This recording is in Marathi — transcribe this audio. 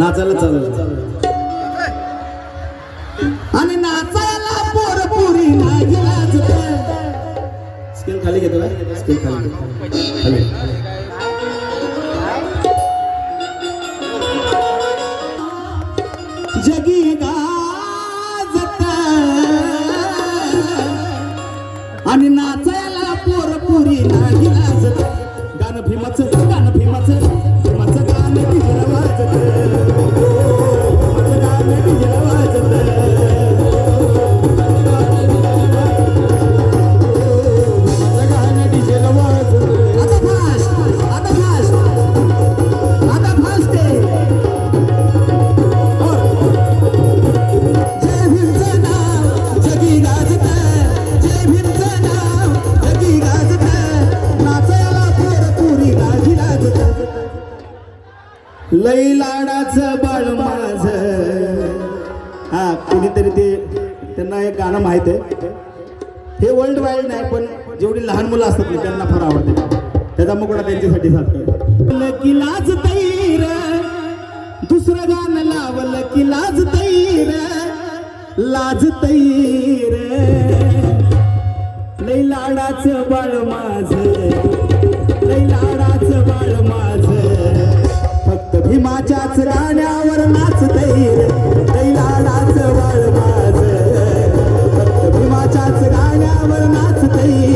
नाचायला चालू आणि नाचायला पोर पुरी नाही लाजत. स्केल खाली घेतो का? स्केल खाली जगी गाजत आणि नाचायला पोर पुरी नाही लाजत. गाणं भीमाचं गाणं भीमाचं भीमाचं गाणं डीजेला वाजत. भीमाचं गाणं डीजेला वाजत. भीमाचं गाणं डीजेला वाजत. आता फास्ट आता फास्ट आता फास्ट आहे. जय भीमचं नाव जगी गाजत. जय भीमचं नाव जगी गाजत. नाचायला पोर पुरी नाही लाजत. लई लाडाचं बाळ माझ. हा कोणीतरी ते त्यांना एक गाणं माहित आहे. हे वर्ल्ड वाईड नाही पण जेवढी लहान मुलं असतात ना त्यांना फार आवडते. त्याचा मुकुडा त्यांच्यासाठी सारखं की लाज तैर. दुसरं गाणं लावलं की लाज तैर. लाज तैर. लई लाडाचं बाळ माझ. लई लाडाचं बाळ माझ. फक्त भीमाच्याच गाण्यावर नाचतय. लई लाडाचं बाळ माझ. फक्त भीमाच्याच गाण्यावर नाचतय.